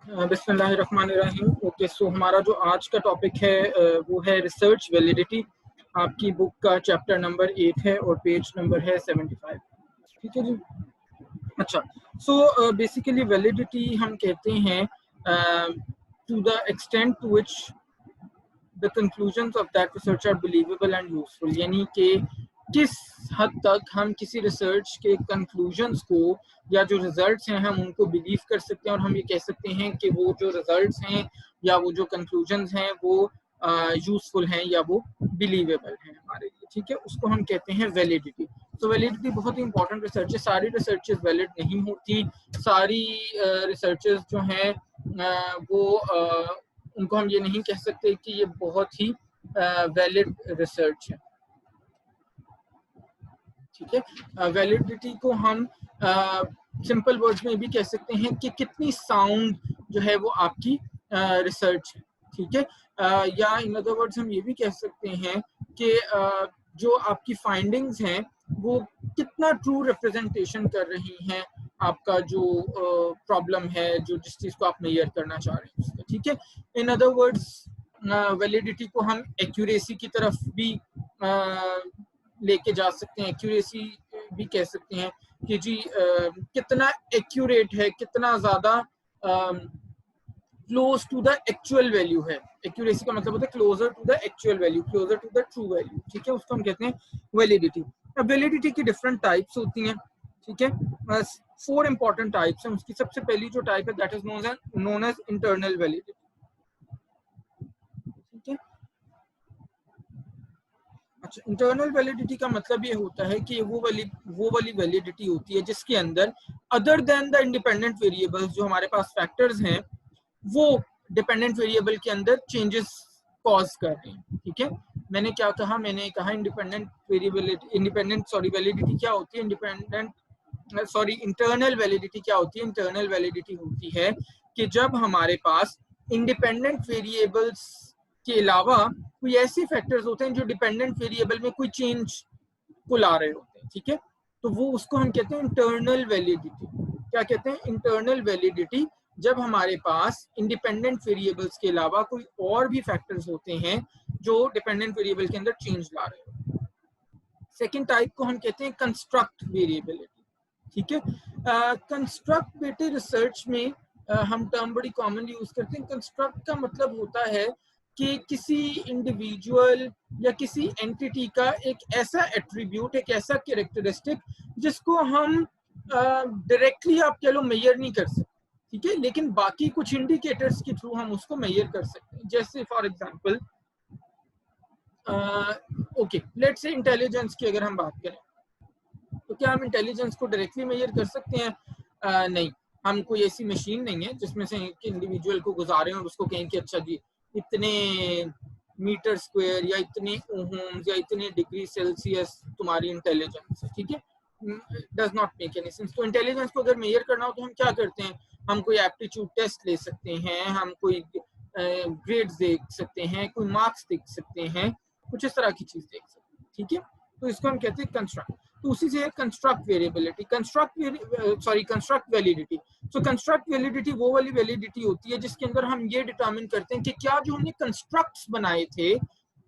बिस्मिल्लाहिर्रहमानिर्रहीम। ओके, सो हमारा जो आज का टॉपिक है वो है रिसर्च वैलिडिटी। आपकी बुक का चैप्टर नंबर 8 है और पेज नंबर है 75। ठीक है जी। अच्छा, सो बेसिकली वैलिडिटी हम कहते हैं to the extent to which the conclusions of that research are believable and useful, यानी कि किस हद तक हम किसी रिसर्च के कंक्लूजन्स को या जो रिजल्ट्स हैं हम उनको बिलीव कर सकते हैं, और हम ये कह सकते हैं कि वो जो रिजल्ट्स हैं या वो जो कंक्लूजन्स हैं वो यूजफुल हैं या वो बिलीवेबल हैं हमारे लिए। ठीक है, उसको हम कहते हैं वैलिडिटी। तो वैलिडिटी बहुत ही इंपॉर्टेंट रिसर्च है। सारी रिसर्चेज वैलिड नहीं होती। सारी रिसर्चेज जो हैं वो उनको हम ये नहीं कह सकते कि ये बहुत ही वैलिड रिसर्च है। ठीक है, वैलिडिटी को हम सिंपल वर्ड्स में भी कह सकते हैं कि कितनी साउंड जो है वो आपकी रिसर्च है। ठीक है, या इन अदर वर्ड्स हम ये भी कह सकते हैं कि जो आपकी फाइंडिंग्स हैं वो कितना ट्रू रिप्रेजेंटेशन कर रही हैं आपका जो प्रॉब्लम है, जो जिस चीज़ को आप मेजर करना चाह रहे हैं उसका। ठीक है, इन अदर वर्ड्स वैलिडिटी को हम एक्यूरेसी की तरफ भी लेके जा सकते हैं। एक्यूरेसी भी कह सकते हैं कि जी कितना एक्यूरेट है, कितना ज़्यादा close to the actual value है। एक्यूरेसी का मतलब होता है closer to the actual value, closer to the true value. ठीक है, उसको हम कहते हैं वैलिडिटी। अब वैलिडिटी की डिफरेंट टाइप्स होती हैं। ठीक है, 4 इंपॉर्टेंट टाइप्स हैं। उसकी सबसे पहली जो टाइप है that is known as internal validity. ठीक है, अच्छा, इंटरनल वैलिडिटी का मतलब ये होता है कि वो वाली वैलिडिटी होती है जिसके अंदर other than the independent variables, जो हमारे पास फैक्टर्स हैं, वो डिपेंडेंट वेरिएबल के अंदर चेंजेस कॉज कर रहे हैं। ठीक है, मैंने क्या कहा, मैंने कहा वैलिडिटी क्या होती है, इंटरनल वैलिडिटी क्या होती है। इंटरनल वैलिडिटी होती है कि जब हमारे पास इंडिपेंडेंट वेरिएबल्स के अलावा कोई ऐसे फैक्टर्स होते हैं जो डिपेंडेंट वेरिएबल में कोई चेंज को ला रहे होते हैं। ठीक है, तो वो उसको हम कहते हैं इंटरनल वैलिडिटी। क्या कहते हैं? इंटरनल वैलिडिटी, जब हमारे पास इंडिपेंडेंट वेरिएबल्स के अलावा कोई और भी फैक्टर्स होते हैं जो डिपेंडेंट वेरिएबल के अंदर चेंज ला रहे होते हैं। सेकेंड टाइप को हम कहते हैं कंस्ट्रक्ट वेरिएबिलिटी। ठीक है, कंस्ट्रक्ट बेटे रिसर्च में हम टर्म बड़ी कॉमनली यूज करते हैं। कंस्ट्रक्ट का मतलब होता है कि किसी इंडिविजुअल या किसी एंटिटी का एक ऐसा एट्रीब्यूट, एक ऐसा कैरेक्टरिस्टिक जिसको हम डायरेक्टली आप कह लो मेजर नहीं कर सकते। ठीक है, लेकिन बाकी कुछ इंडिकेटर्स के थ्रू हम उसको मेजर कर सकते हैं। जैसे for example okay, let's say intelligence की अगर हम बात करें तो क्या हम इंटेलिजेंस को डायरेक्टली मेजर कर सकते हैं? नहीं, हम कोई ऐसी मशीन नहीं है जिसमें से एक इंडिविजुअल को गुजारें और उसको कहें कि अच्छा जी इतने मीटर स्क्वायर या इतने ओम्स या इतने डिग्री सेल्सियस तुम्हारी इंटेलिजेंस है। ठीक है, does not make any sense. तो इंटेलिजेंस को अगर मेजर करना हो तो हम क्या करते हैं? हम कोई एप्टीट्यूड टेस्ट ले सकते हैं, हम कोई ग्रेड्स देख सकते हैं, कोई मार्क्स देख सकते हैं, कुछ इस तरह की चीज देख सकते हैं। ठीक है, तो इसको हम कहते हैं कंस्ट्रक्ट। तो उसी से है कंस्ट्रक्ट वेरिएबिलिटी, कंस्ट्रक्ट वैलिडिटी। सो कंस्ट्रक्ट वैलिडिटी वो वाली वैलिडिटी होती है जिसके अंदर हम ये डिटरमिन करते हैं कि क्या जो हमने कंस्ट्रक्ट्स बनाए थे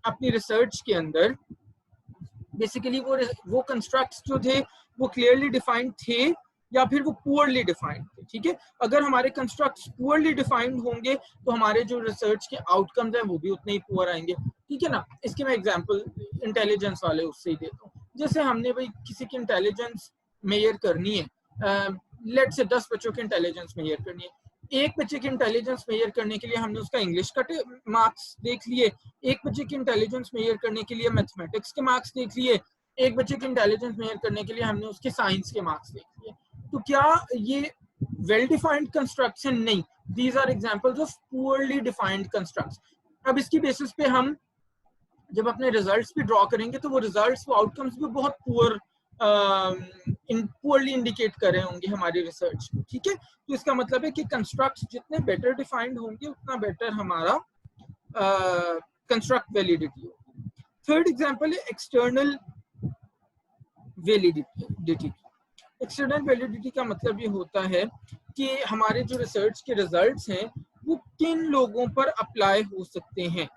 अपनी रिसर्च के अंदर, बेसिकली वो कंस्ट्रक्ट्स जो थे वो क्लियरली डिफाइंड थे या फिर वो पुअरली डिफाइंड थे। ठीक है, अगर हमारे कंस्ट्रक्ट्स पुअरली डिफाइंड होंगे तो हमारे जो रिसर्च के आउटकम्स हैं वो भी उतने ही पुअर आएंगे। ठीक है ना, इसके मैं एग्जांपल इंटेलिजेंस वाले उससे ही देता हूँ। जैसे हमने भाई किसी की इंटेलिजेंस मेजर करनी है, लेट से 10 बच्चों की इंटेलिजेंस मेजर करनी है। एक बच्चे की इंटेलिजेंस मेजर करने के लिए हमने उसका इंग्लिश का मार्क्स देख लिए, एक बच्चे की इंटेलिजेंस मेजर करने के लिए मैथमेटिक्स के मार्क्स देख लिए, एक बच्चे की इंटेलिजेंस मेजर करने के लिए हमने उसके साइंस के मार्क्स देख लिए। तो क्या ये वेल डिफाइंड कंस्ट्रक्ट्स हैं? नहीं, these are examples of poorly defined constructs. अब इसकी बेसिस पे हम जब अपने रिजल्ट्स भी ड्रॉ करेंगे तो वो रिजल्ट्स, वो आउटकम्स भी बहुत पुअरली इंडिकेट कर रहे होंगे हमारी रिसर्च को। ठीक है, तो इसका मतलब है कि कंस्ट्रक्ट्स जितने बेटर डिफाइंड होंगे उतना बेटर हमारा कंस्ट्रक्ट वैलिडिटी होगी। थर्ड एग्जांपल है एक्सटर्नल वैलिडिटी। एक्सटर्नल वैलिडिटी का मतलब ये होता है कि हमारे जो रिसर्च के रिजल्ट्स हैं वो किन लोगों पर अप्लाई हो सकते हैं।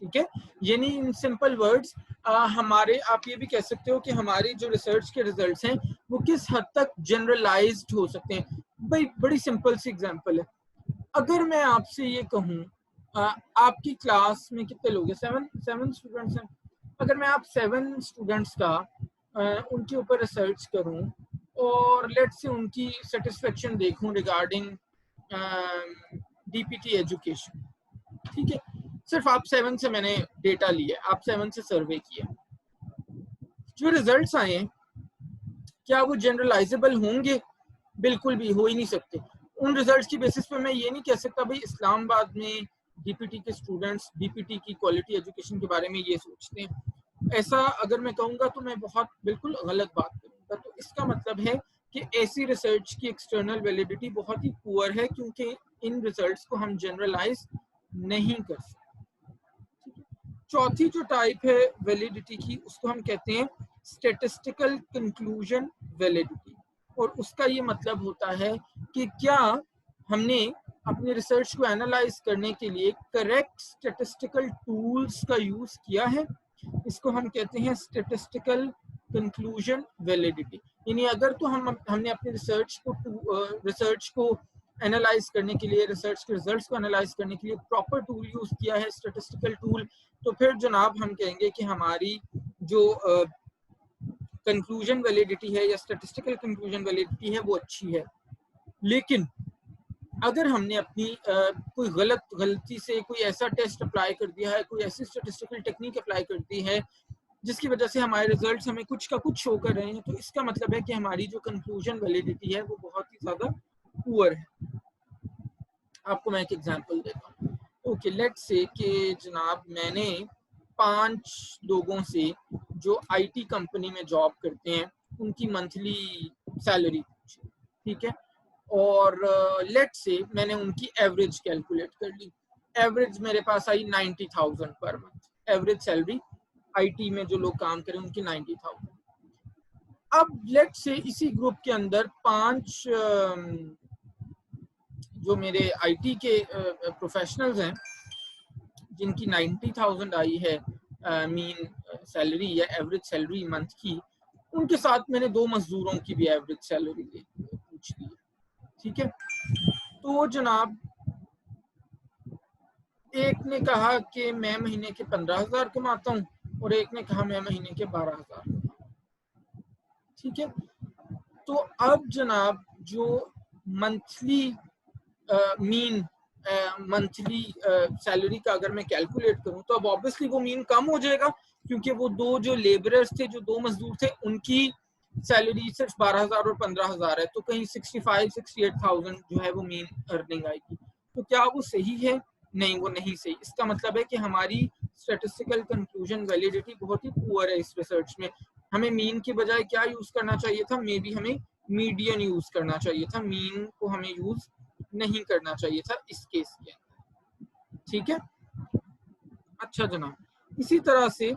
ठीक है, यानी इन सिंपल वर्ड्स हमारे, आप ये भी कह सकते हो कि हमारे जो रिसर्च के रिजल्ट्स हैं वो किस हद तक जनरलाइज्ड हो सकते हैं। भाई बड़ी सिंपल सी एग्जांपल है, अगर मैं आपसे ये कहूँ आपकी क्लास में कितने लोग हैं, सेवन स्टूडेंट्स हैं, अगर मैं आप 7 स्टूडेंट्स का उनके ऊपर रिसर्च करूं और लेट्स से उनकी सेटिस्फेक्शन देखूं रिगार्डिंग डीपीटी एजुकेशन, ठीक है, सिर्फ आप 7 से मैंने डेटा लिया, आप 7 से सर्वे किया, जो रिजल्ट्स आए हैं क्या वो जनरलाइजेबल होंगे? बिल्कुल भी हो ही नहीं सकते। उन रिजल्ट्स की बेसिस पे मैं ये नहीं कह सकता भाई इस्लामाबाद में डीपीटी के स्टूडेंट्स डीपीटी की क्वालिटी एजुकेशन के बारे में ये सोचते हैं। ऐसा अगर मैं कहूँगा तो मैं बहुत बिल्कुल गलत बात करूँगा। तो इसका मतलब है कि ऐसी रिसर्च की एक्सटर्नल वैलिडिटी बहुत ही पुअर है, क्योंकि इन रिजल्ट्स को हम जनरलाइज नहीं कर सकते। चौथी जो टाइप है वैलिडिटी की, उसको हम कहते हैं स्टैटिस्टिकल कंक्लूजन वैलिडिटी, और उसका ये मतलब होता है कि क्या हमने अपने रिसर्च को एनालाइज करने के लिए करेक्ट स्टैटिस्टिकल टूल्स का यूज किया है। इसको हम कहते हैं स्टैटिस्टिकल कंक्लूजन वैलिडिटी। यानी अगर तो हमने अपने रिसर्च को एनालाइज करने के लिए, रिसर्च के रिजल्ट्स को एनालाइज करने के लिए प्रॉपर टूल यूज किया है, स्टैटिस्टिकल टूल, तो फिर जनाब हम कहेंगे कि हमारी जो कंक्लूजन वैलिडिटी है या स्टैटिस्टिकल कंक्लूजन वैलिडिटी है वो अच्छी है। लेकिन अगर हमने अपनी कोई गलती से कोई ऐसा टेस्ट अप्लाई कर दिया है, कोई ऐसी स्टैटिस्टिकल टेक्निक अप्लाई कर दी है जिसकी वजह से हमारे रिजल्ट्स हमें कुछ का कुछ शो कर रहे हैं, तो इसका मतलब है कि हमारी जो कंक्लूजन वैलिडिटी है वो बहुत ही ज्यादा पुअर है। आपको मैं एक एग्जांपल देता हूँ। ओके, लेट्स से कि जनाब मैंने 5 लोगों से जो आईटी कंपनी में जॉब करते हैं उनकी मंथली सैलरी पूछी, ठीक है, और लेट्स से मैंने उनकी एवरेज कैलकुलेट कर ली। एवरेज मेरे पास आई 90,000 per month, average salary IT में जो लोग काम करें उनकी 90,000। अब लेट्स से इसी ग्रुप के अंदर 5 जो मेरे आईटी के प्रोफेशनल्स हैं जिनकी 90,000 आई है मीन सैलरी या एवरेज सैलरी मंथ की, उनके साथ मैंने 2 मजदूरों की भी एवरेज सैलरी पूछ ली, ठीक है। तो जनाब एक ने कहा कि मैं महीने के 15,000 कमाता हूँ और एक ने कहा मैं महीने के 12,000, ठीक है। तो अब जनाब जो मंथली मीन मंथली सैलरी का अगर मैं कैलकुलेट करूं तो अब ऑब्वियसली वो मीन कम हो जाएगा, क्योंकि वो 2 जो लेबरर्स थे, जो 2 मजदूर थे, उनकी सैलरी सिर्फ 12,000 और 15,000 है, तो कहीं 65-68,000 जो है वो मीन अर्निंग आएगी। तो क्या वो सही है? नहीं, वो नहीं सही। इसका मतलब है कि हमारी स्टैटिस्टिकल कंक्लूजन वैलिडिटी बहुत ही पुअर है इस रिसर्च में। हमें मीन के बजाय क्या यूज करना चाहिए था? मे बी हमें मीडियन यूज करना चाहिए था, मीन को हमें यूज नहीं करना चाहिए था इस केस के अंदर, ठीक है। अच्छा जनाब, इसी तरह से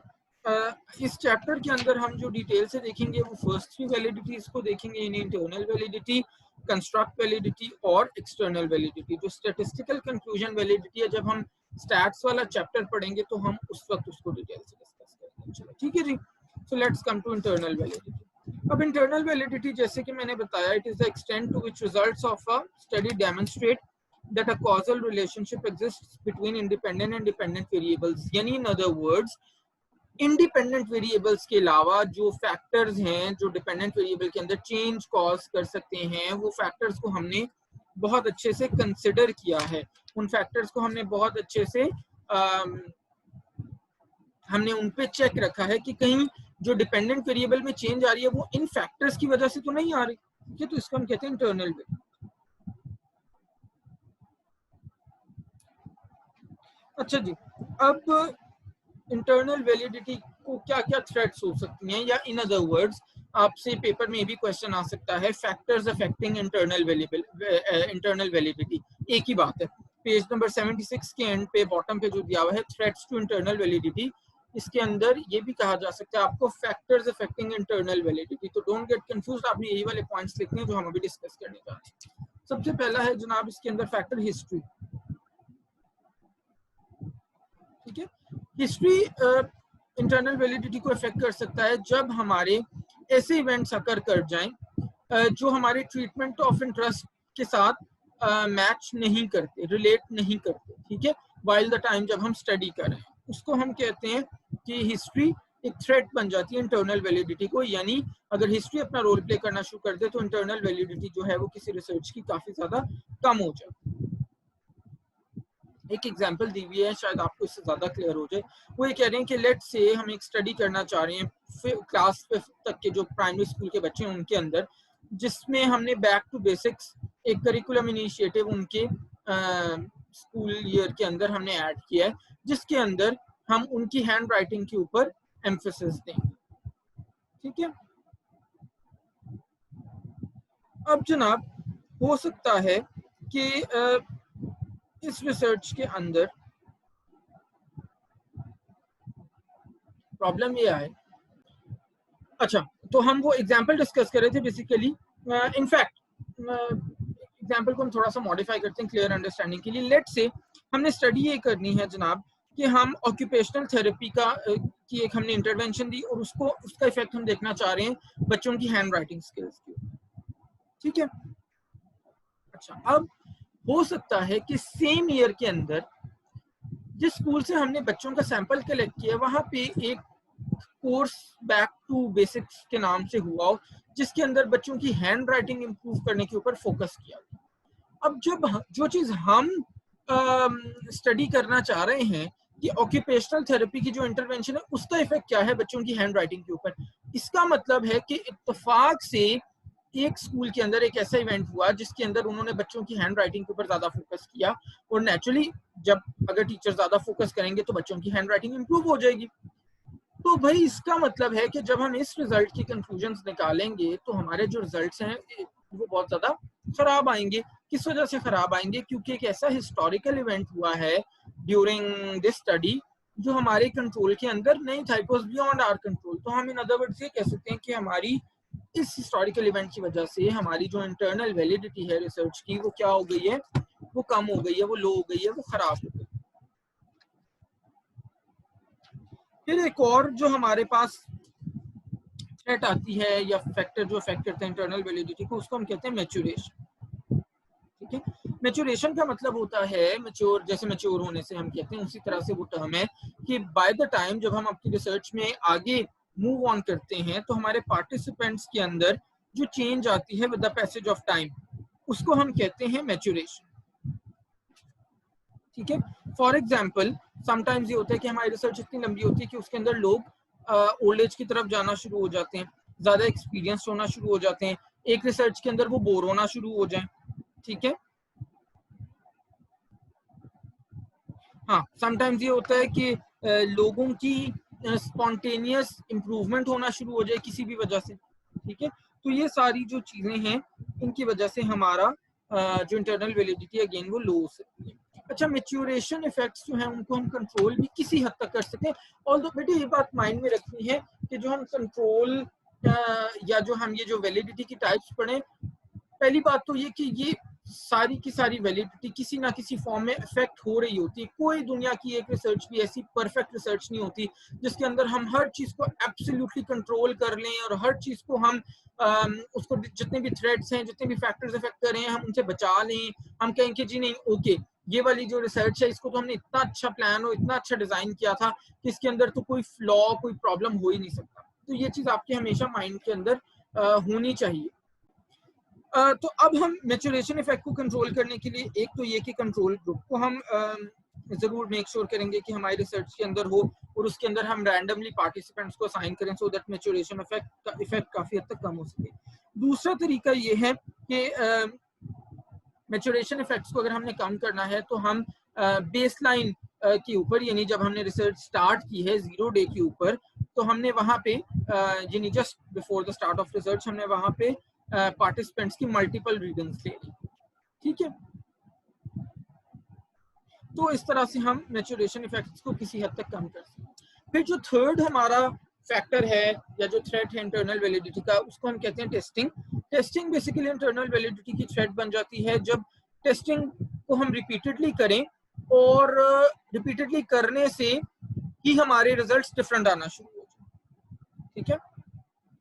इस चैप्टर के अंदर हम जो डिटेल से देखेंगे वो फर्स्ट 3 वैलिडिटीज को देखेंगे, यानी इंटरनल वैलिडिटी, कंस्ट्रक्ट वैलिडिटी और एक्सटर्नल वैलिडिटी। जो स्टैटिस्टिकल कंक्लूजन वैलिडिटी है, जब हम स्टैट्स वाला चैप्टर पढ़ेंगे तो हम उस वक्त उसको डिटेल से डिस्कस करेंगे, चलो ठीक है जी। So let's come to internal validity. अब इंटरनल वैलिडिटी जैसे कि मैंने बताया, it is the extent to which results of a study demonstrate that a causal relationship exists between independent and dependent variables। यानी in other words, independent variables के अलावा जो factors हैं जो डिपेंडेंट वेरिएबल के अंदर चेंज कॉज कर सकते हैं, वो फैक्टर्स को हमने बहुत अच्छे से कंसिडर किया है। उन फैक्टर्स को हमने बहुत अच्छे से हमने उन पे चेक रखा है कि कहीं जो डिपेंडेंट वेरिएबल में चेंज आ रही है वो इन फैक्टर्स की वजह से तो नहीं आ रही, ठीक है। तो इसको हम कहते हैं इंटरनल वैलिडिटी। अच्छा जी, अब इंटरनल वैलिडिटी को क्या क्या थ्रेट्स हो सकती हैं, या इन अदर वर्ड्स आपसे पेपर में भी क्वेश्चन आ सकता है, फैक्टर्स अफेक्टिंग इंटरनल वैलिडिटी। एक ही बात है, पेज नंबर 76 के एंड पे बॉटम पे जो दिया हुआ है थ्रेट्स टू इंटरनल वैलिडिटी, इसके अंदर ये भी कहा जा सकता है आपको फैक्टर्स अफेक्टिंग इंटरनल वैलिडिटी। तो डोंट गेट कंफ्यूज्ड, आपने यही वाले पॉइंट्स लिखने हैं जो हम अभी डिस्कस करने जा रहे हैं। सबसे पहला है जनाब इसके अंदर फैक्टर हिस्ट्री। ठीक है, हिस्ट्री इंटरनल वैलिडिटी को अफेक्ट कर सकता है जब हमारे ऐसे इवेंट्स अकर कर जाएं जो हमारे ट्रीटमेंट ऑफ इंटरेस्ट के साथ मैच नहीं करते, रिलेट नहीं करते। ठीक है, वाइल द टाइम जब हम स्टडी कर रहे हैं, उसको हम कहते हैं कि हिस्ट्री एक थ्रेट बन जाती है इंटरनल वैलिडिटी को। यानी अगर हिस्ट्री अपना रोल प्ले करना शुरू कर दे तो इंटरनल वैलिडिटी जो है वो किसी रिसर्च की काफी ज्यादा कम हो जाती है। एक एग्जांपल दी हुई है, शायद आपको इससे ज्यादा क्लियर हो जाए। वो ये कह रहे हैं कि लेट से हम एक स्टडी करना चाह रहे हैं क्लास 5 तक के जो प्राइमरी स्कूल के बच्चे हैं उनके अंदर, जिसमें हमने बैक टू बेसिक्स एक करिकुलम इनिशिएटिव उनके स्कूल ईयर के अंदर हमने ऐड किया है, जिसके अंदर हम उनकी हैंड राइटिंग के ऊपर एम्फेसिस देंगे। ठीक है, अब जनाब हो सकता है कि इस रिसर्च के अंदर प्रॉब्लम ये आए। अच्छा, तो हम वो एग्जांपल डिस्कस कर रहे थे बेसिकली। इनफैक्ट एग्जांपल को हम थोड़ा सा मॉडिफाई करते हैं क्लियर अंडरस्टैंडिंग के लिए। लेट से हमने स्टडी ये करनी है जनाब कि हम ऑक्यूपेशनल थेरेपी का की एक हमने इंटरवेंशन दी और उसका इफेक्ट हम देखना चाह रहे हैं बच्चों की हैंड राइटिंग स्किल्स की। ठीक है, अच्छा, अब हो सकता है कि सेम ईयर के अंदर जिस स्कूल से हमने बच्चों का सैंपल कलेक्ट किया वहां पे एक कोर्स बैक टू बेसिक्स के नाम से हुआ हो, जिसके अंदर बच्चों की हैंड राइटिंग इंप्रूव करने के ऊपर फोकस किया। अब जब जो चीज हम स्टडी करना चाह रहे हैं कि ऑक्यूपेशनल थेरेपी की जो इंटरवेंशन है उसका इफेक्ट क्या है बच्चों की हैंड राइटिंग के ऊपर, इसका मतलब है कि इत्तेफाक से एक स्कूल के अंदर एक ऐसा इवेंट हुआ जिसके अंदर उन्होंने बच्चों की हैंड राइटिंग के ऊपर ज्यादा फोकस किया। और नेचुरली जब अगर टीचर ज्यादा फोकस करेंगे तो बच्चों की हैंड राइटिंग इंप्रूव हो जाएगी। तो भाई इसका मतलब है कि जब हम इस रिजल्ट की कंक्लूजन्स निकालेंगे तो हमारे जो रिजल्ट्स हैं वो बहुत ज्यादा खराब आएंगे। किस वजह से खराब आएंगे? क्योंकि एक ऐसा हिस्टोरिकल इवेंट हुआ है ड्यूरिंग दिस स्टडी जो हमारे कंट्रोल के अंदर नहीं था, it was beyond our control. तो हम इन अदर वर्ड्स ये कह सकते हैं कि हमारी इस हिस्टोरिकल इवेंट की वजह से हमारी जो इंटरनल वैलिडिटी है रिसर्च की वो क्या हो गई है, वो कम हो गई है, वो लो हो गई है, वो खराब हो गई। फिर एक और जो हमारे पास थ्रेट आती है या फैक्टर जो अफेक्ट करते हैं इंटरनल वैलिडिटी को, उसको हम कहते हैं मैच्योरेशन। ठीक है, मैच्योरेशन का मतलब होता है मैच्योर, जैसे मैच्योर होने से हम कहते हैं उसी तरह से वो टर्म है कि बाय द टाइम जब हम अपनी रिसर्च में आगे मूव ऑन करते हैं तो हमारे पार्टिसिपेंट्स के अंदर जो चेंज आती है with the passage of time उसको हम कहते हैं मैच्योरेशन। ठीक है, फॉर एग्जाम्पल समटाइम्स ये होता है कि हमारी रिसर्च इतनी लंबी होती है कि उसके अंदर लोग ओल्ड एज की तरफ जाना शुरू हो जाते हैं, ज्यादा एक्सपीरियंस होना शुरू हो जाते हैं, एक रिसर्च के अंदर वो बोर होना शुरू हो जाए। ठीक है, हाँ, समटाइम्स ये होता है कि लोगों की स्पॉन्टेनियस इम्प्रूवमेंट होना शुरू हो जाए किसी भी वजह से। ठीक है, तो ये सारी जो चीजें हैं इनकी वजह से हमारा जो इंटरनल वैलिडिटी अगेन वो लो हो सकती है। अच्छा, मेच्योरेशन इफेक्ट्स जो हैं उनको हम कंट्रोल भी किसी हद तक कर सकते हैं। ऑल्दो बेटे ये बात माइंड में रखनी है कि जो हम कंट्रोल या जो हम ये जो वैलिडिटी की टाइप्स पढ़ें, पहली बात तो ये कि ये सारी की सारी वैलिडिटी किसी ना किसी फॉर्म में इफेक्ट हो रही होती है। कोई दुनिया की एक रिसर्च भी ऐसी परफेक्ट रिसर्च नहीं होती जिसके अंदर हम हर चीज को एब्सोल्युटली कंट्रोल कर लें और हर चीज को हम उसको जितने भी थ्रेड्स हैं, जितने भी फैक्टर्स इफेक्ट कर रहे हैं हम उनसे बचा लें। हम कहें कि जी नहीं, ओके, ये वाली जो रिसर्च है इसको तो हमने इतना अच्छा प्लान और इतना अच्छा डिजाइन किया था कि इसके अंदर तो कोई फ्लॉ, कोई प्रॉब्लम हो ही नहीं सकता। तो ये चीज आपके हमेशा माइंड के अंदर होनी चाहिए। तो अब हम मैच्योरेशन इफेक्ट को कंट्रोल करने के लिए एक तो ये कि कंट्रोल ग्रुप को हम जरूर मेक श्योर करेंगे कि हमारी रिसर्च के अंदर हो और उसके अंदर हम रैंडमली पार्टिसिपेंट्स को असाइन करें सो दैट मैच्योरेशन इफेक्ट काफी हद तक कम हो सके। दूसरा तरीका ये है कि मैच्योरेशन इफेक्ट्स को अगर हमने कम करना है तो हम बेसलाइन के ऊपर, यानी जब हमने रिसर्च स्टार्ट की है 0 डे के ऊपर, तो हमने वहां पे यानी just before the start of research हमने वहां पे पार्टिसिपेंट्स की मल्टीपल रीडिंग्स ले ली। ठीक है, तो इस तरह से हम मैच्योरेशन इफेक्ट्स को किसी हद तक कम कर सकते हैं। फिर जो थर्ड हमारा फैक्टर है या जो थ्रेट है इंटरनल वैलिडिटी का, उसको हम कहते हैं testing. Testing basically internal validity की थ्रेट बन जाती है जब टेस्टिंग को हम रिपीटेडली करें और रिपीटेडली करने से ही हमारे रिजल्ट्स डिफरेंट आना शुरू हो जाए। ठीक है,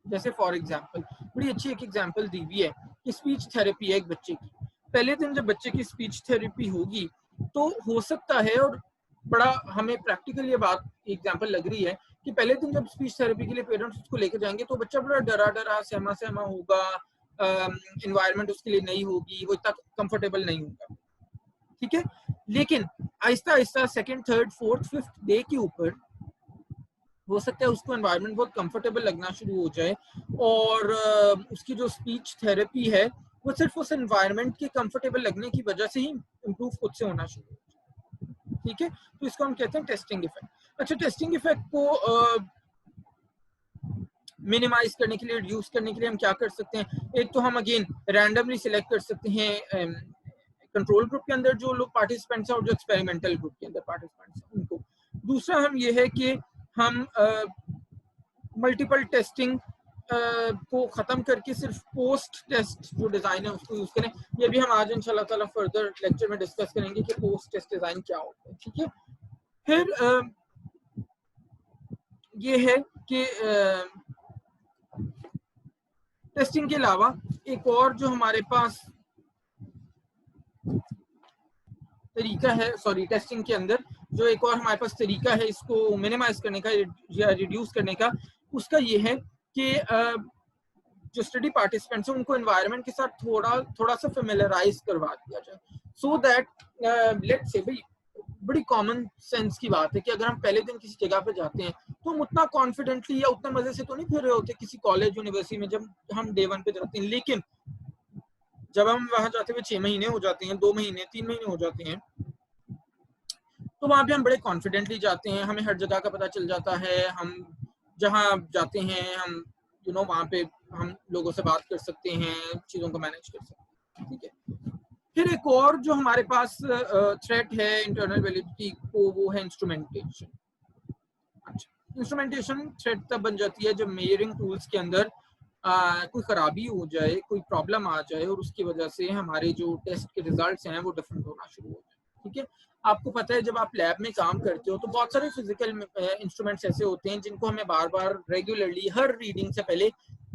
जैसे फॉर एग्जांपल बड़ी अच्छी एक एग्जांपल दी हुई है कि स्पीच थेरेपी है एक बच्चे की। पहले दिन जब बच्चे की स्पीच थेरेपी होगी तो हो सकता है, और बड़ा हमें प्रैक्टिकल ये बात एग्जांपल लग रही है कि पहले दिन जब स्पीच थेरेपी के लिए पेरेंट्स उसको लेकर जाएंगे तो बच्चा बड़ा डरा डरा सहमा सहमा होगा, एनवायरनमेंट उसके लिए नहीं होगी, वो इतना कंफर्टेबल नहीं होगा। ठीक है, लेकिन Aahista Aahista second, third, fourth, fifth day के ऊपर हो सकता है उसको एनवायरनमेंट बहुत कंफर्टेबल लगना शुरू हो जाए और उसकी जो स्पीच थेरेपी है वो सिर्फ उस एनवायरनमेंट के कंफर्टेबल लगने की वजह से ही इम्प्रूव खुद से होना शुरू हो जाए। ठीक है, तो इसको हम कहते हैं टेस्टिंग इफेक्ट। अच्छा, टेस्टिंग इफेक्ट को मिनिमाइज करने के लिए, रिड्यूस करने के लिए हम क्या कर सकते हैं? एक तो हम अगेन रैंडमली सिलेक्ट कर सकते हैं कंट्रोल ग्रुप के अंदर जो लोग पार्टिसिपेंट्स हैं और जो एक्सपेरिमेंटल ग्रुप के अंदर पार्टिसिपेंट्स हैं उनको। दूसरा हम ये है कि हम मल्टीपल टेस्टिंग को खत्म करके सिर्फ पोस्ट टेस्ट जो डिजाइन है उसको यूज करें। ये भी हम आज इंशाल्लाह ताला फर्दर लेक्चर में डिस्कस करेंगे कि पोस्ट टेस्ट डिजाइन क्या होता है। ठीक है, फिर ये है कि टेस्टिंग के अलावा एक और जो हमारे पास तरीका है, सॉरी टेस्टिंग के अंदर जो एक और हमारे पास तरीका है इसको मिनिमाइज करने का या रिड्यूस करने का, उसका ये है कि जो स्टडी पार्टिसिपेंट्स हैं उनको एनवायरनमेंट के साथ थोड़ा सा फेमिलराइज करवा दिया जाए, सो दैट लेट्स से भाई बड़ी कॉमन सेंस की बात है कि अगर हम पहले दिन किसी जगह पे जाते हैं तो हम उतना कॉन्फिडेंटली या उतना मजे से तो नहीं फिर रहे होते किसी कॉलेज यूनिवर्सिटी में जब हम डे 1 पे जाते हैं, लेकिन जब हम वहां जाते हुए 6 महीने हो जाते हैं, 2 महीने 3 महीने हो जाते हैं, तो वहां पे हम बड़े कॉन्फिडेंटली जाते हैं, हमें हर जगह का पता चल जाता है, हम जहाँ जाते हैं हम वहां पे हम लोगों से बात कर सकते हैं, चीजों को मैनेज कर सकते हैं। ठीक है, फिर एक और जो हमारे पास थ्रेट है इंटरनल वैलिडिटी को, वो है इंस्ट्रूमेंटेशन। अच्छा, इंस्ट्रूमेंटेशन थ्रेट तब बन जाती है जब मेजरिंग टूल्स के अंदर कोई खराबी हो जाए, कोई प्रॉब्लम आ जाए और उसकी वजह से हमारे जो टेस्ट के रिजल्ट्स हैं वो डिफरेंट होना शुरू हो जाए। ठीक है, आपको पता है जब आप लैब में काम करते हो तो बहुत सारे फिजिकल इंस्ट्रूमेंट्स ऐसे होते हैं जिनको हमें बार बार रेगुलरली हर रीडिंग से पहले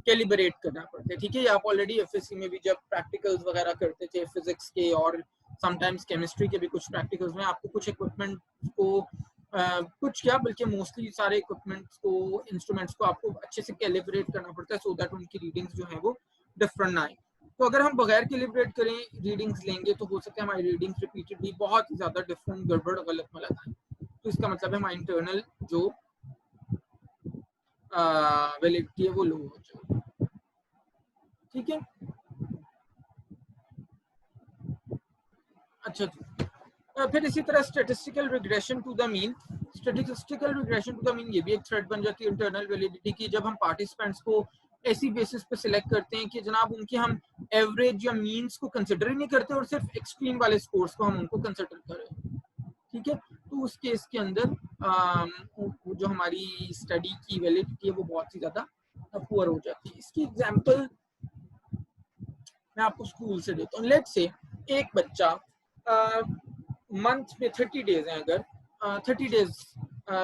कैलिब्रेट करना पड़ता है। ठीक है, आप ऑलरेडी एफएससी में भी जब प्रैक्टिकल्स वगैरह करते थे फिजिक्स के और समटाइम्स केमिस्ट्री के भी कुछ प्रैक्टिकल्स में आपको कुछ इक्विपमेंट को कुछ क्या बल्कि मोस्टली सारे इक्विपमेंट्स को, इंस्ट्रूमेंट्स को आपको अच्छे से कैलिब्रेट करना पड़ता है सो दैट उनकी रीडिंग्स जो है वो डिफरेंट ना आए। तो अगर हम बगैर कैलिब्रेट करें रीडिंग्स लेंगे तो हो सकता है हमारी रीडिंग्स रिपीटेडली बहुत ही ज्यादा डिफरेंट, गड़बड़, गलत मलत आए। तो इसका मतलब है हमारी इंटरनल जो वैलिडिटी है वो लो हो जाएगी। ठीक है, अच्छा जी, फिर इसी तरह statistical regression to the mean. Statistical regression to the mean ये भी एक थ्रेट बन जाती है इंटरनल वैलिडिटी की, जब हम पार्टिसिपेंट्स को ऐसी बेसिस पे सिलेक्ट करते हैं कि जनाब उनके हम एवरेज या मीन्स को कंसिडर ही नहीं करते और सिर्फ एक्सट्रीम वाले स्कोर्स को हम उनको कंसिडर कर रहे हैं। ठीक है, तो उस केस के अंदर जो हमारी स्टडी की वैलिडिटी है वो बहुत ही ज्यादा पुअर हो जाती है। इसकी एग्जांपल मैं आपको स्कूल से देता हूँ। लेट्स से एक बच्चा मंथ में 30 डेज हैं, अगर 30 डेज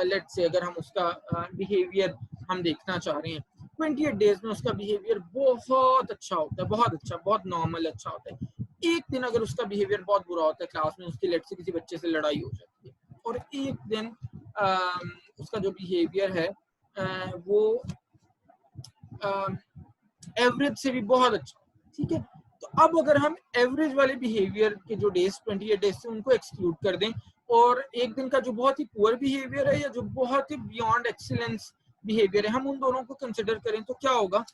लेट्स से अगर हम उसका बिहेवियर हम देखना चाह रहे हैं, 28 डेज में उसका बिहेवियर बहुत अच्छा होता है, बहुत अच्छा, बहुत नॉर्मल अच्छा होता है। एक दिन अगर उसका बिहेवियर बहुत बुरा होता है क्लास में, उसकी लेट्स से किसी बच्चे से लड़ाई हो जाती है, और एक दिन उसका जो बिहेवियर है वो एवरेज से भी बहुत अच्छा। ठीक है, तो अब अगर हम एवरेज वाले बिहेवियर के जो डेज 28 डेज से उनको एक्सक्लूड कर दें और एक दिन का जो बहुत ही पुअर बिहेवियर है या जो बहुत ही बियॉन्ड एक्सीलेंस बिहेवियर है हम उन दोनों को कंसिडर करें, तो क्या होगा?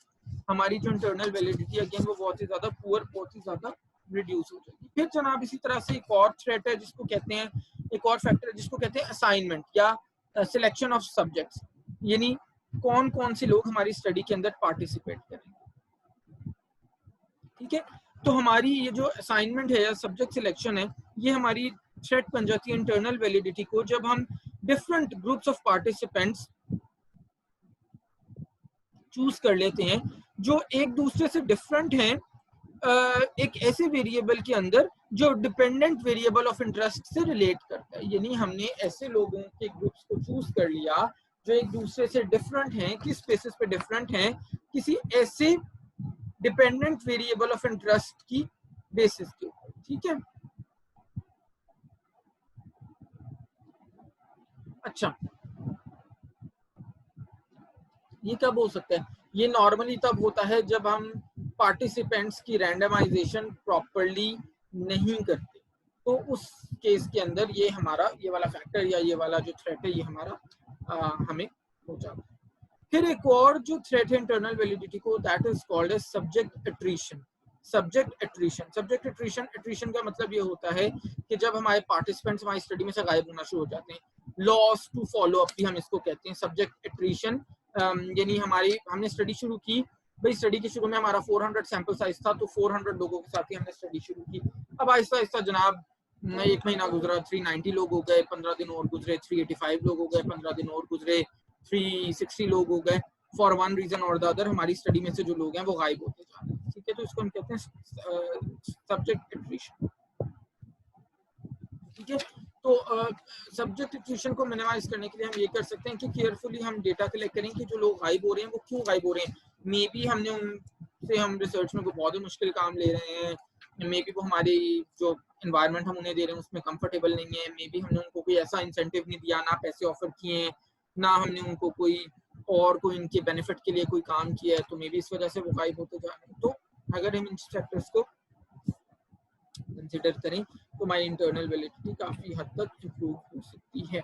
हमारी जो इंटरनल वैलिडिटी अगेन वो बहुत ही ज्यादा पुअर, बहुत ही ज्यादा रिड्यूस हो जाएगी। फिर जनाब इसी तरह से एक और थ्रेट है जिसको कहते हैं, एक और फैक्टर है जिसको कहते हैं असाइनमेंट या सिलेक्शन ऑफ सब्जेक्ट्स, यानी कौन कौन से लोग हमारी स्टडी के अंदर पार्टिसिपेट करेंगे। ठीक है, तो हमारी ये जो असाइनमेंट है या सब्जेक्ट सिलेक्शन है ये हमारी थ्रेट बन जाती है इंटरनल वैलिडिटी को, जब हम different groups of participants choose कर लेते हैं जो एक दूसरे से डिफरेंट हैं एक ऐसे वेरिएबल के अंदर जो डिपेंडेंट वेरिएबल ऑफ इंटरेस्ट से रिलेट करता है। यानी हमने ऐसे लोगों के ग्रुप्स को चूज कर लिया जो एक दूसरे से डिफरेंट हैं, किस बेसिस पे डिफरेंट हैं, किसी ऐसे डिपेंडेंट वेरिएबल ऑफ इंटरेस्ट की बेसिस के ऊपर। ठीक है, अच्छा ये कब हो सकता है? ये नॉर्मली तब होता है जब हम पार्टिसिपेंट्स की रैंडमाइजेशन प्रॉपरली नहीं करते, तो उस केस के अंदर ये हमारा ये वाला फैक्टर या ये वाला जो थ्रेट है ये हमारा हमें हो जाता है। फिर एक और जो थ्रेट है इंटरनल वैलिडिटी को, that is called as subject attrition. Subject attrition का मतलब ये होता है कि जब हमारे पार्टिसिपेंट्स हमारी स्टडी में से गायब होना शुरू हो जाते हैं, लॉस टू फॉलो अप भी हम इसको कहते हैं, सब्जेक्ट एट्रीशन। यानी हमने स्टडी शुरू की, भाई स्टडी के शुरू में हमारा 400 सैंपल साइज था, तो 400 लोगों के साथ ही हमने स्टडी शुरू की। अब आहिस्ता आहिस्ता जनाब एक महीना गुजरा, 390 लोग हो गए, 15 दिन और गुजरे 385 लोग हो गए, 15 दिन और गुजरे 360 लोग हो गए। फॉर वन रीजन और द अदर हमारी स्टडी में से जो लोग हैं वो गायब होते जा रहे हैं। ठीक है, तो इसको हम कहते हैं सब्जेक्ट एट्रीशन। ठीक है, तो सब्जेक्ट एट्रीशन को मिनिमाइज करने के लिए हम ये कर सकते हैं कि केयरफुली हम डेटा कलेक्ट करें कि जो लोग गायब हो रहे हैं वो क्यों गायब हो रहे हैं। मे बी हमने उनसे हम रिसर्च में कोई बहुत ही मुश्किल काम ले रहे हैं, मे बी वो हमारी जो एनवायरनमेंट हम उन्हें दे रहे हैं उसमें कंफर्टेबल नहीं है, मे बी हमने उनको कोई ऐसा इंसेंटिव नहीं दिया, ना पैसे ऑफर किए, ना हमने उनको कोई इनके बेनिफिट के लिए कोई काम किया है, तो मे बी इस वजह से वो गायब होते जा रहे हैं। तो अगर हम इन फैक्टर्स को कंसिडर करें तो हमारी इंटरनल वैलिडिटी काफी हद तक इंप्रूव हो सकती है।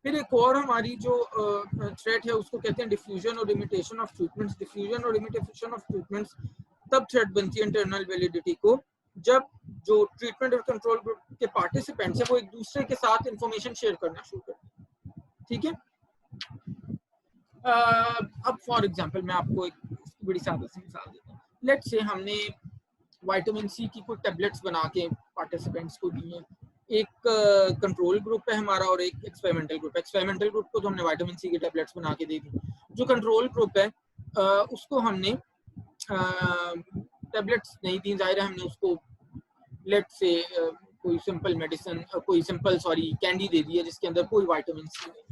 फिर एक और हमारी जो थ्रेट है उसको कहते हैं डिफ्यूजन और इमिटेशन ऑफ ट्रीटमेंट्स। डिफ्यूजन और इमिटेशन ऑफ ट्रीटमेंट्स तब थ्रेट बनती है इंटरनल वैलिडिटी को जब जो ट्रीटमेंट और कंट्रोल ग्रुप के पार्टिसिपेंट्स हैं वो एक दूसरे के साथ इंफॉर्मेशन शेयर करना शुरू करते हैं। ठीक है, अब फॉर एग्जांपल मैं आपको एक बड़ी सादा सी मिसाल देता हूँ। लेट्स से हमने विटामिन सी की कोई टैबलेट्स बना के पार्टिसिपेंट्स को दी हैं। एक कंट्रोल ग्रुप है हमारा और एक एक्सपेरिमेंटल ग्रुप है। एक्सपेरिमेंटल ग्रुप को तो हमने विटामिन सी की टैबलेट्स बना के दे दी। जो कंट्रोल ग्रुप है उसको हमने टैबलेट्स नहीं दी, जाहिर है हमने उसको लेट्स से कोई सिंपल कैंडी दे दी है जिसके अंदर कोई विटामिन सी नहीं।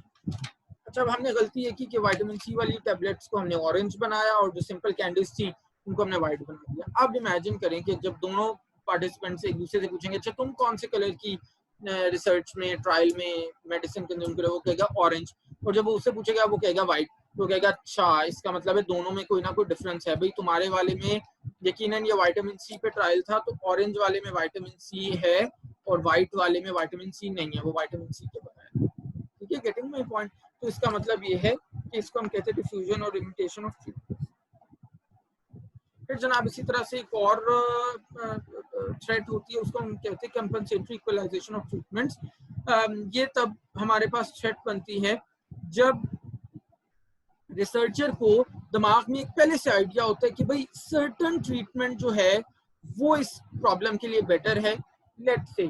अच्छा, अब हमने गलती ये की कि विटामिन सी वाली टैबलेट्स को हमने ऑरेंज बनाया और जो सिंपल कैंडीज थी उनको हमने व्हाइट बना दिया। अब इमेजिन करें कि जब दोनों पार्टिसिपेंट्स एक दूसरे से पूछेंगे अच्छा तुम कौन से कलर की रिसर्च में ट्रायल में मेडिसिन कंज्यूम करे, वो कहेगा ऑरेंज, और जब वो उससे पूछेगा वो कहेगा व्हाइट, तो कहेगा अच्छा इसका मतलब है दोनों में कोई ना कोई डिफरेंस है। भाई तुम्हारे वाले में यकीनन ये विटामिन सी पे ट्रायल था तो ऑरेंज वाले में विटामिन सी है और व्हाइट वाले में विटामिन सी नहीं है, वो विटामिन सी के बगैर। ठीक है, गेटिंग माय पॉइंट। तो इसका मतलब ये है कि इसको हम कहते हैं डिफ्यूजन और इमिटेशन ऑफ ट्रीटमेंट। फिर जनाब इसी तरह से एक और थ्रेट होती है, उसको हम कहते हैं कंपनसेटरी इक्वलाइजेशन ऑफ ट्रीटमेंट्स। ये तब हमारे पास थ्रेट बनती है जब रिसर्चर को दिमाग में एक पहले से आइडिया होता है कि भाई सर्टन ट्रीटमेंट जो है वो इस प्रॉब्लम के लिए बेटर है। लेट्स से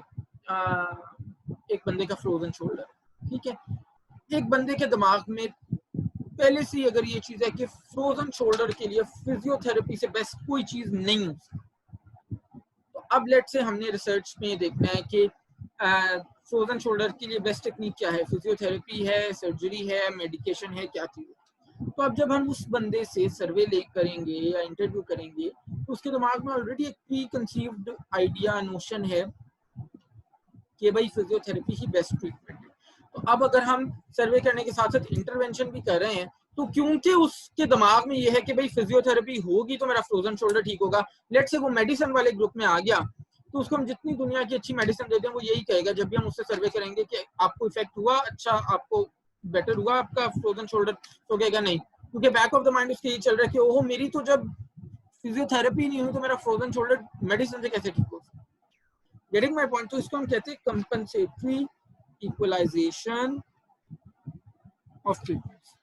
एक बंदे का फ्रोजन शोल्डर, ठीक है, एक बंदे के दिमाग में पहले से अगर ये चीज है कि फ्रोजन शोल्डर के लिए फिजियोथेरेपी से बेस्ट कोई चीज नहीं हो सकती, तो अब लेट से हमने रिसर्च में देखना है कि फ्रोजन शोल्डर के लिए बेस्ट टेक्निक क्या है, फिजियोथेरेपी है, सर्जरी है, मेडिकेशन है, क्या चीज है। तो अब जब हम उस बंदे से सर्वे करेंगे या इंटरव्यू करेंगे तो उसके दिमाग में ऑलरेडी एक प्री कंसीव्ड आइडिया नोशन है कि भाई फिजियोथेरेपी ही बेस्ट ट्रीटमेंट है। तो अब अगर हम सर्वे करने के साथ साथ इंटरवेंशन भी कर रहे हैं तो क्योंकि उसके दिमाग में ये है कि भाई फिजियोथेरेपी होगी तो मेरा फ्रोजन शोल्डर ठीक होगा, लेट से वो मेडिसिन वाले ग्रुप में आ गया, तो उसको हम जितनी दुनिया की अच्छी मेडिसिन देते हैं वो यही कहेगा जब भी हम उससे सर्वे करेंगे कि आपको इफेक्ट हुआ, अच्छा आपको बेटर हुआ आपका फ्रोजन शोल्डर, तो कहेगा नहीं, क्योंकि बैक ऑफ द माइंड उसके ये चल रहा है कि ओहो मेरी तो जब फिजियोथेरेपी नहीं हुई तो मेरा फ्रोजन शोल्डर मेडिसिन से कैसे ठीक हो सकता। Getting my point. तो इसको हम कहते हैं compensatory equalization of treatments.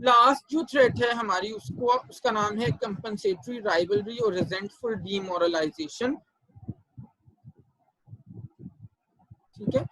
Last जो थ्रेट है हमारी उसका नाम है कंपनसेटरी राइवलरी और रिजेंटफुल डीमोरलाइजेशन। ठीक है,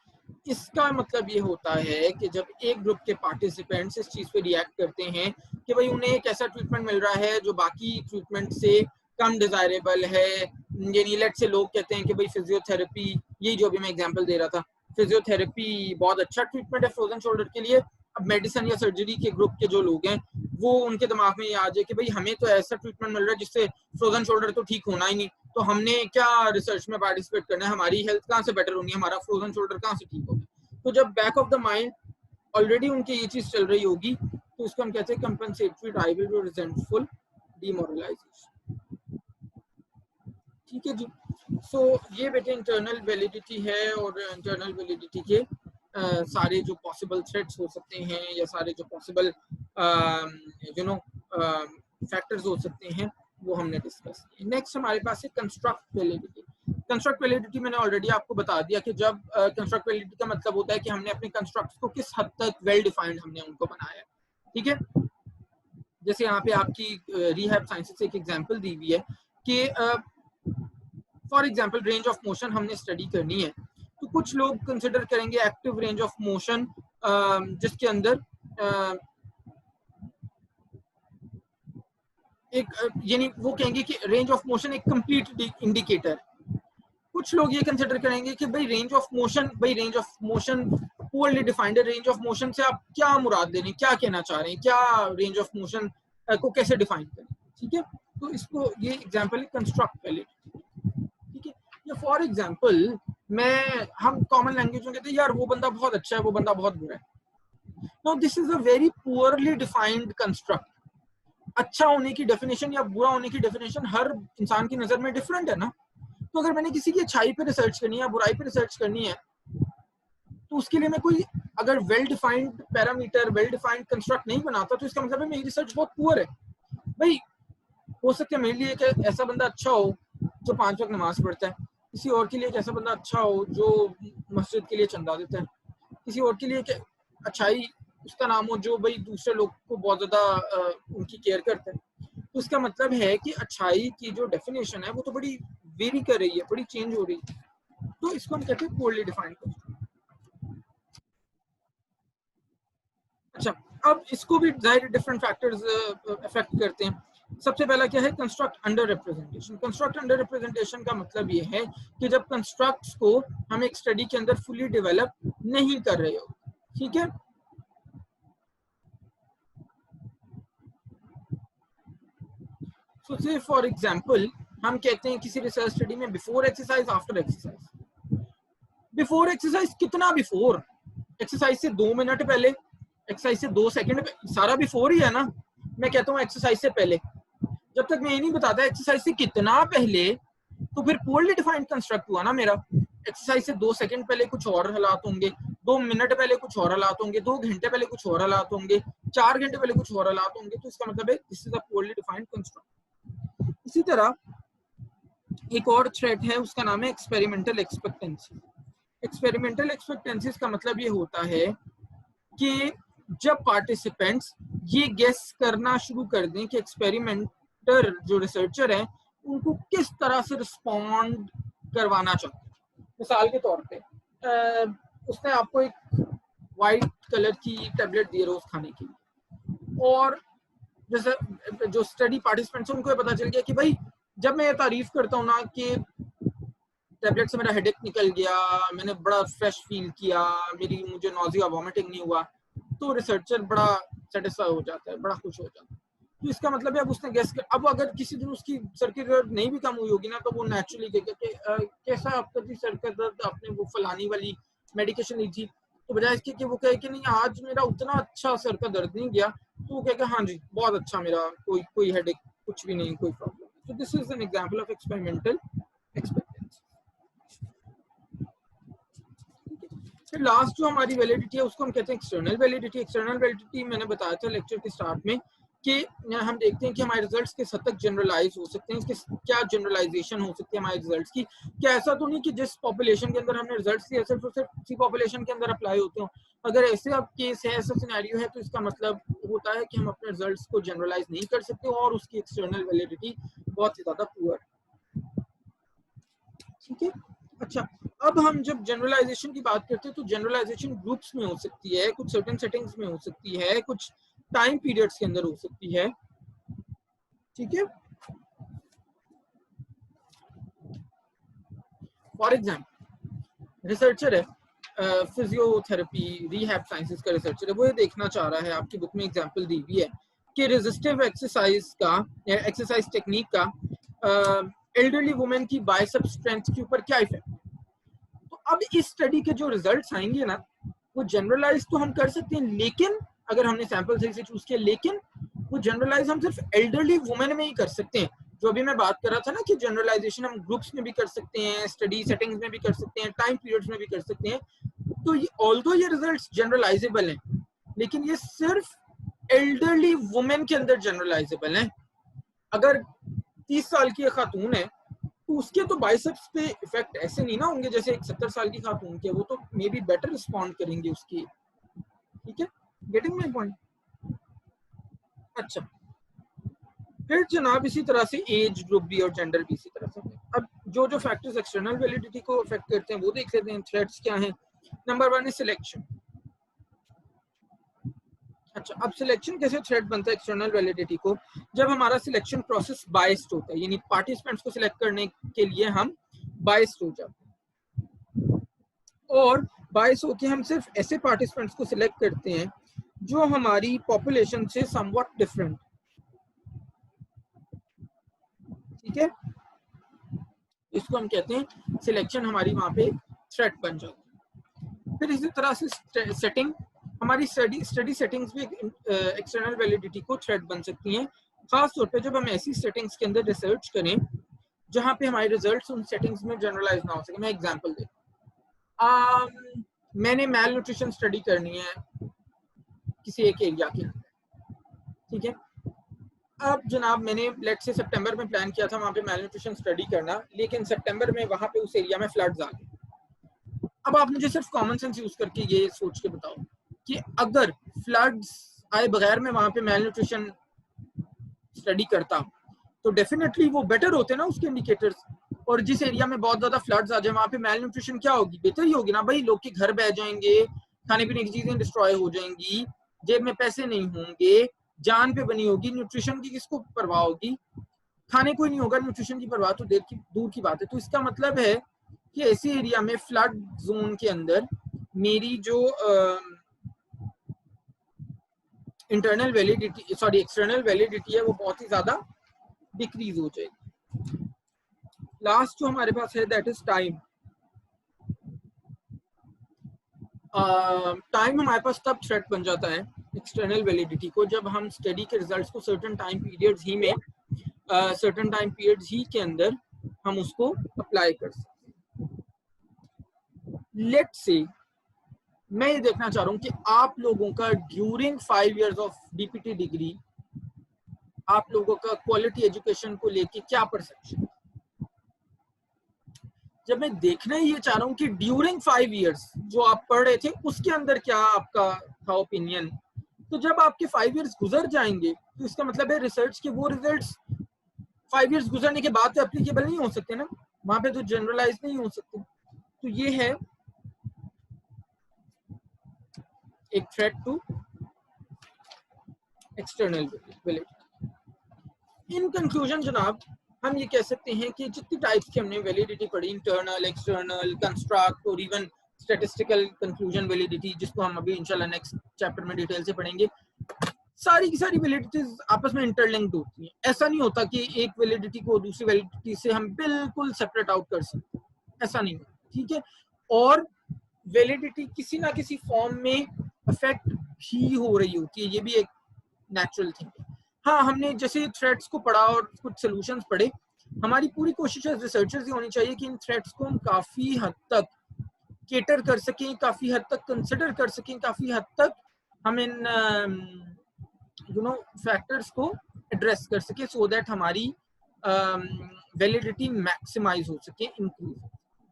इसका मतलब ये होता है कि जब एक ग्रुप के पार्टिसिपेंट्स इस चीज पे रिएक्ट करते हैं कि भाई उन्हें एक ऐसा ट्रीटमेंट मिल रहा है जो बाकी ट्रीटमेंट से कम डिजायरेबल है, यानी लेट से लोग कहते हैं कि भाई फिजियोथेरेपी, यही जो अभी मैं एग्जांपल दे रहा था, फिजियोथेरेपी बहुत अच्छा ट्रीटमेंट है फ्रोजन शोल्डर के लिए। अब मेडिसिन या सर्जरी के ग्रुप के जो लोग हैं वो उनके दिमाग में ये आ जाए कि भाई हमें तो ऐसा ट्रीटमेंट मिल रहा है जिससे फ्रोजन शोल्डर तो ठीक होना ही नहीं, तो हमने क्या रिसर्च में पार्टिसिपेट करना है, हमारी हेल्थ कहाँ से बेटर होनी है, हमारा फ्रोजन शोल्डर कहाँ से ठीक होगा। तो जब back of the mind already उनकी ये चीज चल रही होगी तो इसको हम कहते हैं कंपनसेटरी राइवलरी रिजेंटफुल डीमोरलाइजेशन। ठीक है जी। सो ये बेटे इंटरनल वैलिडिटी है, और इंटरनल वैलिडिटी के सारे जो पॉसिबल थ्रेट्स हो सकते हैं या सारे जो पॉसिबल यू नो फैक्टर्स हो सकते हैं वो हमने डिस्कस किए। नेक्स्ट हमारे पास है कंस्ट्रक्ट वैलिडिटी। कंस्ट्रक्ट वैलिडिटी मैंने ऑलरेडी आपको बता दिया कि जब कंस्ट्रक्ट वैलिडिटी का मतलब होता है कि हमने अपने कंस्ट्रक्ट्स को किस हद तक वेल डिफाइंड हमने उनको बनाया। ठीक है, जैसे यहाँ पे आपकी रिहैब साइंसेस से एक एग्जांपल दी हुई है कि for example range of motion हमने स्टडी करनी है, तो कुछ लोग कंसिडर करेंगे एक्टिव रेंज ऑफ मोशन जिसके अंदर एक यानी वो कहेंगे कि रेंज ऑफ मोशन एक कंप्लीट इंडिकेटर। कुछ लोग ये कंसिडर करेंगे कि भाई range of motion poorly defined है, रेंज ऑफ मोशन से आप क्या मुराद दे रहे हैं, क्या कहना चाह रहे हैं, क्या रेंज ऑफ मोशन को कैसे डिफाइन करें। ठीक है, तो इसको ये एग्जांपल है कंस्ट्रक्ट वैलिडिटी। ठीक है, या फॉर एग्जांपल हम कॉमन लैंग्वेज में कहते हैं यार वो बंदा बहुत अच्छा है, वो बंदा बहुत बुरा है। Now this is a very poorly defined construct. अच्छा होने की डेफिनेशन या बुरा होने की डेफिनेशन हर इंसान की नजर में डिफरेंट है ना। तो अगर मैंने किसी की अच्छाई पे रिसर्च करनी है या बुराई पे रिसर्च करनी है तो उसके लिए मैं कोई अगर well defined parameter, well defined construct नहीं बनाता तो इसका मतलब है मेरी रिसर्च बहुत पुअर है। भाई हो सकता है मेरे लिए कि ऐसा बंदा अच्छा हो जो 5 वक्त नमाज पढ़ता है, किसी और के लिए एक ऐसा बंदा अच्छा हो जो मस्जिद के लिए चंदा देता है, किसी और के लिए अच्छाई उसका नाम हो जो भाई दूसरे लोग को बहुत ज्यादा उनकी केयर करता है। तो इसका मतलब है कि अच्छाई की जो डेफिनेशन है वो तो बड़ी वेरी कर रही है, बड़ी चेंज हो रही है। तो इसको हम कहते हैं पोअरली डिफाइंड कंस्ट्रक्ट। अच्छा, अब इसको भी जाहिर डिफरेंट फैक्टर्स अफेक्ट करते हैं। सबसे पहला क्या है, construct under representation. Construct under representation का मतलब ये है कि जब कंस्ट्रक्ट्स को हम एक स्टडी के अंदर फुली डेवलप नहीं कर रहे हो। ठीक है, सो से फॉर एग्जांपल हम कहते हैं किसी रिसर्च स्टडी में before exercise, after exercise. Before exercise कितना बिफोर? एक्सरसाइज से 2 मिनट पहले, एक्सरसाइज से 2 सेकंड, सारा बिफोर ही है ना। मैं कहता हूँ एक्सरसाइज से पहले, जब तक मैं ये नहीं बताता एक्सरसाइज से कितना पहले तो फिर पोअरली डिफाइंड कंस्ट्रक्ट हुआ ना मेरा। एक्सरसाइज से 2 सेकंड पहले कुछ और हालात होंगे, 2 मिनट पहले कुछ और हालात होंगे, 2 घंटे पहले कुछ और हालात होंगे, 4 घंटे पहले कुछ और हालात होंगे। तो इसका मतलब है this is a poorly defined construct. इसी तरह एक और थ्रेट है, उसका नाम है एक्सपेरिमेंटल एक्सपेक्टेंसी। एक्सपेरिमेंटल एक्सपेक्टेंसीज का मतलब ये होता है कि जब पार्टिसिपेंट्स ये गेस करना शुरू कर दें कि एक्सपेरिमेंटर जो रिसर्चर है उनको किस तरह से रिस्पॉन्ड करवाना चाहते हैं। मिसाल के तौर पे उसने आपको एक वाइट कलर की टैबलेट दी है रोज खाने के लिए, और जैसे जो स्टडी पार्टिसिपेंट्स हैं उनको ये पता चल गया कि भाई जब मैं ये तारीफ करता हूँ ना कि टैबलेट से मेरा हेडेक निकल गया, मैंने बड़ा फ्रेश फील किया, मुझे नॉजिया वॉमिटिंग नहीं हुआ, तो रिसर्चर बड़ा सेटिस्फाई हो जाता है, बड़ा खुश हो जाता है। तो इसका मतलब है अब उसने गेस कर, अब अगर किसी दिन उसकी सर की दर्द नहीं भी कम हुई होगी ना तो वो नेचुरली कहेगा कि कैसा आपका जी सर का दर्द, आपने वो फलानी वाली मेडिकेशन ली थी। तो बजाय इसके कि वो कहे कि नहीं आज मेरा उतना अच्छा सर का दर्द नहीं गया, तो वो कहेगा हाँ जी बहुत अच्छा, मेरा कोई हेडेक कुछ भी नहीं, कोई प्रॉब्लम। तो this is an example of experimental expectancy. फिर लास्ट जो हमारी वैलिडिटी है उसको हम कहते हैं एक्सटर्नल वैलिडिटी। एक्सटर्नल वैलिडिटी मैंने बताया था लेक्चर के स्टार्ट में कि हम देखते हैं कि हमारे रिजल्ट्स किस हद तक जनरलाइज हो सकते हैं, क्या जनरलाइजेशन हो सकती है हमारे रिजल्ट्स की। क्या ऐसा तो नहीं कि जिस पॉपुलेशन के अंदर हमने रिजल्ट्स दिए सिर्फ और सिर्फ उसी पॉपुलेशन के अंदर अप्लाई होते हो। अगर ऐसे अब केस है, ऐसा सिनेरियो है, तो इसका मतलब होता है कि हम अपने रिजल्ट्स को जनरलाइज नहीं कर सकते और उसकी एक्सटर्नल वैलिडिटी बहुत ही ज्यादा पुअर। ठीक है, अच्छा अब हम जब जनरलाइजेशन की बात करते हैं तो जनरलाइजेशन ग्रुप्स में हो सकती है, कुछ सर्टेन सेटिंग्स में हो सकती है, कुछ टाइम पीरियड्स के अंदर हो सकती है, ठीक है। फॉर एग्जाम्पल रिसर्चर है, फिजियोथेरेपी रिहैब साइंसेज का रिसर्चर है, वो ये देखना चाह रहा है, आपकी बुक में एग्जांपल दी हुई है कि रेजिस्टिव एक्सरसाइज का या एक्सरसाइज टेक्निक का एल्डरली वुमेन की बाइसेप स्ट्रेंथ के ऊपर क्या इफेक्ट है। तो अब इस स्टडी के जो रिजल्ट्स आएंगे ना, वो जनरलाइज तो हम कर सकते हैं, लेकिन अगर हमने सैंपल सही से चूज किया, लेकिन वो जनरलाइज हम सिर्फ एल्डरली वुमेन में ही कर सकते हैं। जो अभी मैं बात कर रहा था ना कि जनरलाइजेशन हम ग्रुप्स में भी कर सकते हैं, स्टडी सेटिंग्स में भी कर सकते हैं, टाइम पीरियड्स में भी कर सकते हैं। तो ऑल्दो ये रिजल्ट्स जनरलाइजेबल हैं, लेकिन ये सिर्फ एल्डरली वुमेन के अंदर जनरलाइजेबल हैं। अगर 30 साल की खातून है तो उसके तो बाइसेप्स पे इफेक्ट ऐसे नहीं ना होंगे जैसे एक 70 साल की खातून के, वो तो मे बी बेटर रिस्पॉन्ड करेंगे उसकी, ठीक है, गेटिंग माय पॉइंट। अच्छा, फिर जनाब इसी तरह से एज ग्रुप भी और जेंडर भी इसी तरह से। अब जो जो फैक्टर्स एक्सटर्नल वैलिडिटी को अफेक्ट करते हैं वो देख लेते हैं। थ्रेट्स क्या हैं? नंबर 1 है सिलेक्शन। अच्छा, अब सिलेक्शन कैसे थ्रेट बनता है एक्सटर्नल वैलिडिटी को? जब हमारा सिलेक्शन प्रोसेस बायस्ड होता है, यानी पार्टिसिपेंट्स को सिलेक्ट करने के लिए हम बायस्ड हो जाते हैं, और बायस होके हम सिर्फ ऐसे पार्टिसिपेंट्स को सिलेक्ट करते हैं जो हमारी पॉपुलेशन से समवट डिफरेंट, ठीक है। इसको हम कहते हैं सिलेक्शन, हमारी वहां पे थ्रेट बन जाती है। फिर इसी तरह से सेटिंग, हमारी स्टडी सेटिंग्स भी एक्सटर्नल वैलिडिटी को थ्रेट बन सकती हैं, खास तौर पे जब हम ऐसी सेटिंग्स के अंदर रिसर्च करें जहां पे हमारे रिजल्ट्स उन सेटिंग्स में जनरलाइज ना हो सके। मैं एग्जांपल दे, मैंने मेल न्यूट्रिशन स्टडी करनी है किसी एक एरिया के अंदर, ठीक है। अब जनाब मैंने लेट से सितंबर में प्लान किया था वहां पे मेल न्यूट्रिशन स्टडी करना, लेकिन सितंबर में वहां पे उस एरिया में फ्लड्स आ गए। अब आप मुझे सिर्फ कॉमन सेंस यूज करके ये सोच के बताओ कि अगर फ्लड्स आए बगैर में वहां पे मेल न्यूट्रिशन स्टडी करता तो डेफिनेटली वो बेटर होते ना उसके इंडिकेटर्स। और जिस एरिया में बहुत ज्यादा फ्लड्स आ जाए वहां पे मेल न्यूट्रिशन क्या होगी? बेहतर ही होगी ना भाई। लोग के घर बह जाएंगे, खाने पीने की चीजें डिस्ट्रॉय हो जाएंगी, जेब में पैसे नहीं होंगे, जान पे बनी होगी, न्यूट्रिशन की किसको परवाह होगी? खाने को ही नहीं होगा, न्यूट्रिशन की परवाह तो दूर की बात है। तो इसका मतलब है कि ऐसे एरिया में फ्लड जोन के अंदर मेरी जो internal validity sorry external validity है वो बहुत ही ज्यादा डिक्रीज हो जाएगी। लास्ट जो हमारे पास है दैट इज टाइम। टाइम हमारे पास तब थ्रेट बन जाता है एक्सटर्नल वैलिडिटी को जब हम स्टडी के रिजल्ट्स को सर्टेन टाइम पीरियड्स ही में सर्टेन टाइम पीरियड्स ही के अंदर हम उसको अप्लाई कर सकते हैं। लेट से मैं ये देखना चाह रहा हूँ कि आप लोगों का during 5 years of DPT degree आप लोगों का क्वालिटी एजुकेशन को लेके क्या परसेप्शन। जब मैं देखना ही ये चाह रहा हूँ कि ड्यूरिंग 5 इयर्स जो आप पढ़ रहे थे उसके अंदर क्या आपका था ओपिनियन, तो जब आपके 5 इयर्स गुजर जाएंगे तो इसका मतलब है रिसर्च के वो रिजल्ट्स 5 इयर्स गुजरने के बाद तो एप्लीकेबल नहीं हो सकते ना, वहां पे तो जनरलाइज नहीं हो सकते। तो ये है एक threat to external validity. In conclusion जनाब हम ये कह सकते हैं कि जितनी टाइप्स की हमने वैलिडिटी पढ़ी, इंटरनल, एक्सटर्नल, कंस्ट्रक्ट और इवन स्टैटिस्टिकल कंक्लूजन वैलिडिटी, जिसको हम अभी इंशाल्लाह नेक्स्ट चैप्टर में डिटेल से पढ़ेंगे, सारी की सारी वैलिडिटीज आपस में इंटरलिंक्ड होती हैं। ऐसा नहीं होता कि एक वैलिडिटी को दूसरी वैलिडिटी से हम बिल्कुल सेपरेट आउट कर सकते हैं, ऐसा नहीं होता, ठीक है। और वैलिडिटी किसी ना किसी फॉर्म में अफेक्ट भी हो रही होती है, ये भी एक नेचुरल थिंग है। हाँ, हमने जैसे थ्रेट्स को पढ़ा और कुछ सॉल्यूशंस पढ़े, हमारी पूरी कोशिश है रिसर्चर्स ही होनी चाहिए कि इन थ्रेट्स को हम काफी हद तक केटर कर सकें, काफी हद तक कंसिडर कर सकें, काफी हद तक हम इन फैक्टर्स को एड्रेस कर सके सो दैट हमारी वैलिडिटी मैक्सिमाइज हो सके, इंक्रीज,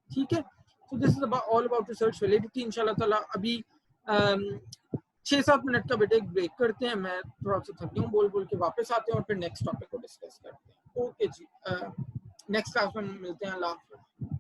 ठीक है। So this is all about research validity. इंशाल्लाह ताला अभी 6-7 मिनट का बेटे एक ब्रेक करते हैं, मैं थोड़ा सा थक गया हूँ बोल बोल के, वापस आते हैं और फिर नेक्स्ट टॉपिक को डिस्कस करते हैं। ओके जी, नेक्स्ट क्लास में मिलते हैं। अल्लाह हाफ़िज़।